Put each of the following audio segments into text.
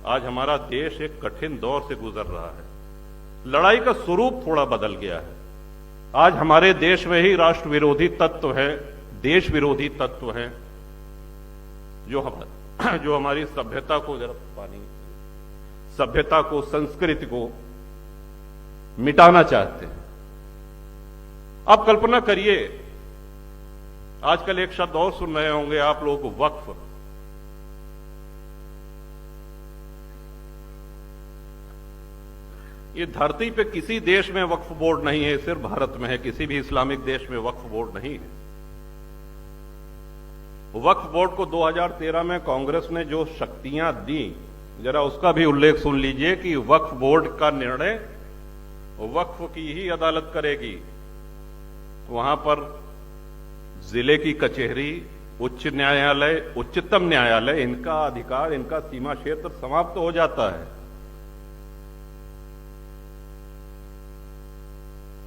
आज हमारा देश एक कठिन दौर से गुजर रहा है। लड़ाई का स्वरूप थोड़ा बदल गया है। आज हमारे देश में ही राष्ट्र विरोधी तत्व है, देश विरोधी तत्व हैं, जो हमारी सभ्यता को, जरा पानी, सभ्यता को, संस्कृति को मिटाना चाहते हैं। आप कल्पना करिए, आजकल एक शब्द और सुन रहे होंगे आप लोग, वक्फ। ये धरती पे किसी देश में वक्फ बोर्ड नहीं है, सिर्फ भारत में है। किसी भी इस्लामिक देश में वक्फ बोर्ड नहीं है। वक्फ बोर्ड को 2013 में कांग्रेस ने जो शक्तियां दी, जरा उसका भी उल्लेख सुन लीजिए कि वक्फ बोर्ड का निर्णय वक्फ की ही अदालत करेगी। वहां पर जिले की कचहरी, उच्च न्यायालय, उच्चतम न्यायालय, इनका अधिकार, इनका सीमा क्षेत्र समाप्त हो जाता है।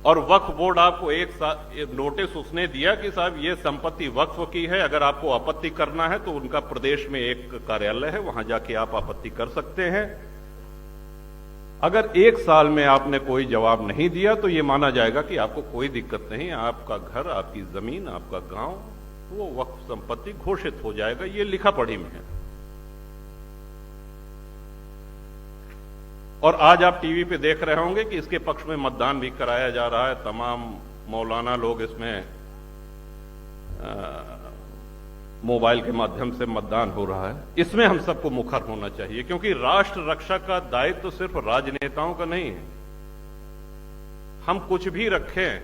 और वक्फ बोर्ड आपको एक नोटिस उसने दिया कि साहब ये संपत्ति वक्फ की है, अगर आपको आपत्ति करना है तो उनका प्रदेश में एक कार्यालय है, वहां जाके आप आपत्ति कर सकते हैं। अगर 1 साल में आपने कोई जवाब नहीं दिया तो यह माना जाएगा कि आपको कोई दिक्कत नहीं, आपका घर, आपकी जमीन, आपका गांव, वो वक्फ संपत्ति घोषित हो जाएगा। ये लिखा पढ़ी में है। और आज आप टीवी पे देख रहे होंगे कि इसके पक्ष में मतदान भी कराया जा रहा है। तमाम मौलाना लोग इसमें मोबाइल के माध्यम से मतदान हो रहा है। इसमें हम सबको मुखर होना चाहिए, क्योंकि राष्ट्र रक्षा का दायित्व तो सिर्फ राजनेताओं का नहीं है। हम कुछ भी रखें,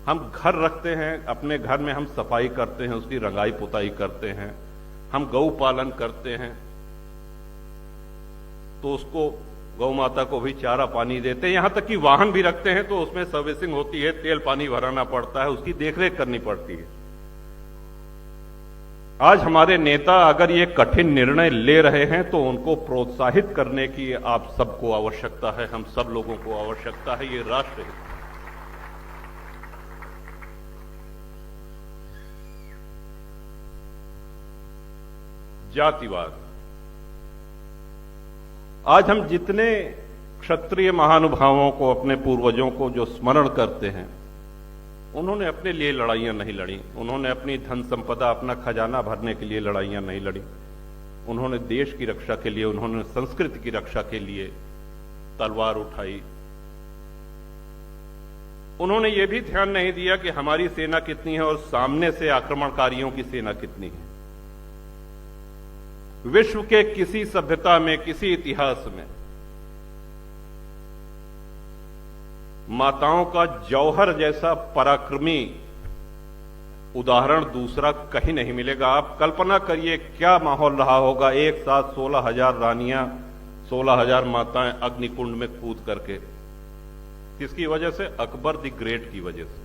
हम घर रखते हैं, अपने घर में हम सफाई करते हैं, उसकी रंगाई पुताई करते हैं, हम गौ पालन करते हैं तो उसको, गौ माता को भी चारा पानी देते हैं। यहां तक कि वाहन भी रखते हैं तो उसमें सर्विसिंग होती है, तेल पानी भराना पड़ता है, उसकी देखरेख करनी पड़ती है। आज हमारे नेता अगर ये कठिन निर्णय ले रहे हैं तो उनको प्रोत्साहित करने की आप सबको आवश्यकता है, हम सब लोगों को आवश्यकता है। ये राष्ट्र है। जातिवाद, आज हम जितने क्षत्रिय महानुभावों को, अपने पूर्वजों को जो स्मरण करते हैं, उन्होंने अपने लिए लड़ाइयां नहीं लड़ी, उन्होंने अपनी धन संपदा, अपना खजाना भरने के लिए लड़ाइयां नहीं लड़ी। उन्होंने देश की रक्षा के लिए, उन्होंने संस्कृति की रक्षा के लिए तलवार उठाई। उन्होंने ये भी ध्यान नहीं दिया कि हमारी सेना कितनी है और सामने से आक्रमणकारियों की सेना कितनी है। विश्व के किसी सभ्यता में, किसी इतिहास में माताओं का जौहर जैसा पराक्रमी उदाहरण दूसरा कहीं नहीं मिलेगा। आप कल्पना करिए क्या माहौल रहा होगा, एक साथ 16,000 रानियां, 16,000 माताएं अग्निकुंड में कूद करके। किसकी वजह से? अकबर द ग्रेट की वजह से।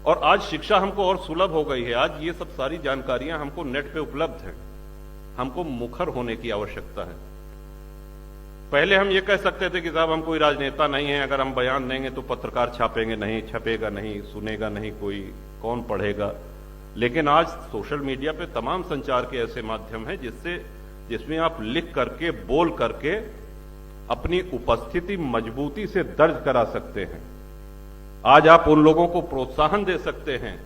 और आज शिक्षा हमको और सुलभ हो गई है। आज ये सब सारी जानकारियां हमको नेट पे उपलब्ध हैं। हमको मुखर होने की आवश्यकता है। पहले हम ये कह सकते थे कि साहब हम कोई राजनेता नहीं है, अगर हम बयान देंगे तो पत्रकार छापेंगे नहीं, छपेगा नहीं, सुनेगा नहीं कोई, कौन पढ़ेगा। लेकिन आज सोशल मीडिया पे तमाम संचार के ऐसे माध्यम हैं जिसमें आप लिख करके, बोल करके अपनी उपस्थिति मजबूती से दर्ज करा सकते हैं। आज आप उन लोगों को प्रोत्साहन दे सकते हैं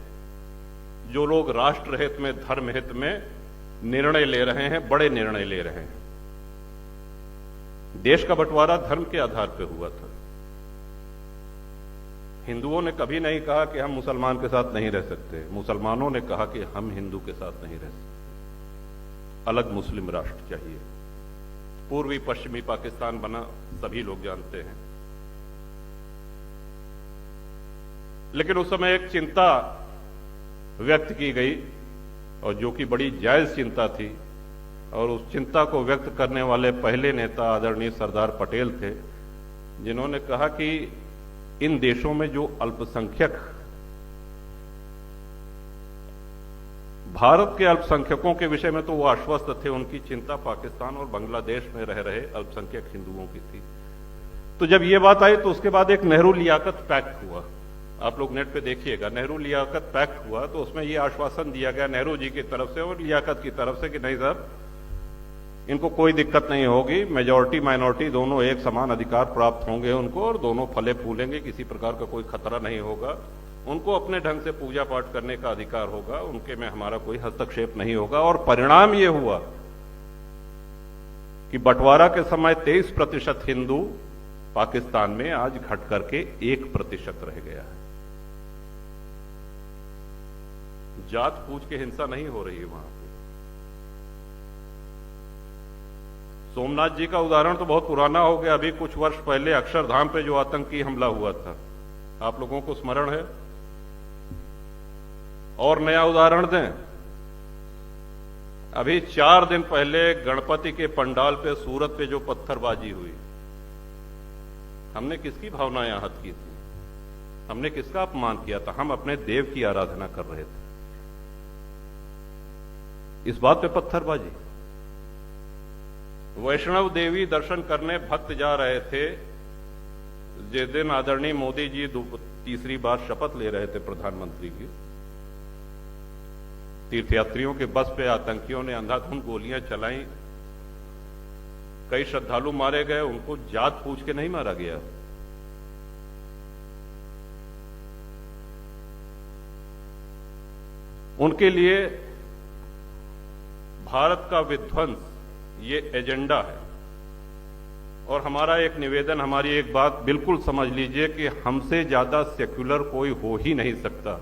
जो लोग राष्ट्र हित में, धर्म हित में निर्णय ले रहे हैं, बड़े निर्णय ले रहे हैं। देश का बंटवारा धर्म के आधार पर हुआ था। हिंदुओं ने कभी नहीं कहा कि हम मुसलमान के साथ नहीं रह सकते, मुसलमानों ने कहा कि हम हिंदू के साथ नहीं रह सकते, अलग मुस्लिम राष्ट्र चाहिए। पूर्वी पश्चिमी पाकिस्तान बना, सभी लोग जानते हैं। लेकिन उस समय एक चिंता व्यक्त की गई, और जो कि बड़ी जायज चिंता थी, और उस चिंता को व्यक्त करने वाले पहले नेता आदरणीय सरदार पटेल थे, जिन्होंने कहा कि इन देशों में जो अल्पसंख्यक, भारत के अल्पसंख्यकों के विषय में तो वो आश्वस्त थे, उनकी चिंता पाकिस्तान और बांग्लादेश में रह रहे अल्पसंख्यक हिंदुओं की थी। तो जब ये बात आई तो उसके बाद एक नेहरू लियाकत पैक्ट हुआ। आप लोग नेट पे देखिएगा, नेहरू लियाकत पैक्ट हुआ तो उसमें ये आश्वासन दिया गया नेहरू जी की तरफ से और लियाकत की तरफ से कि नहीं साहब, इनको कोई दिक्कत नहीं होगी, मेजॉरिटी माइनॉरिटी दोनों एक समान अधिकार प्राप्त होंगे उनको और दोनों फले फूलेंगे, किसी प्रकार का कोई खतरा नहीं होगा, उनको अपने ढंग से पूजा पाठ करने का अधिकार होगा, उनके में हमारा कोई हस्तक्षेप नहीं होगा। और परिणाम ये हुआ कि बंटवारा के समय 23% हिंदू पाकिस्तान में आज घट करके 1% रह गया है। जात पूछ के हिंसा नहीं हो रही है वहां पे। सोमनाथ जी का उदाहरण तो बहुत पुराना हो गया, अभी कुछ वर्ष पहले अक्षरधाम पे जो आतंकी हमला हुआ था, आप लोगों को स्मरण है? और नया उदाहरण दें, अभी 4 दिन पहले गणपति के पंडाल पे सूरत पे जो पत्थरबाजी हुई, हमने किसकी भावनाएं आहत की थी? हमने किसका अपमान किया था? हम अपने देव की आराधना कर रहे थे, इस बात पे पत्थरबाजी। वैष्णव देवी दर्शन करने भक्त जा रहे थे, जिस दिन आदरणीय मोदी जी तीसरी बार शपथ ले रहे थे प्रधानमंत्री की, तीर्थयात्रियों के बस पे आतंकियों ने अंधाधुंध गोलियां चलाई, कई श्रद्धालु मारे गए, उनको जात पूछ के नहीं मारा गया। उनके लिए भारत का विध्वंस ये एजेंडा है। और हमारा एक निवेदन, हमारी एक बात बिल्कुल समझ लीजिए कि हमसे ज्यादा सेक्युलर कोई हो ही नहीं सकता।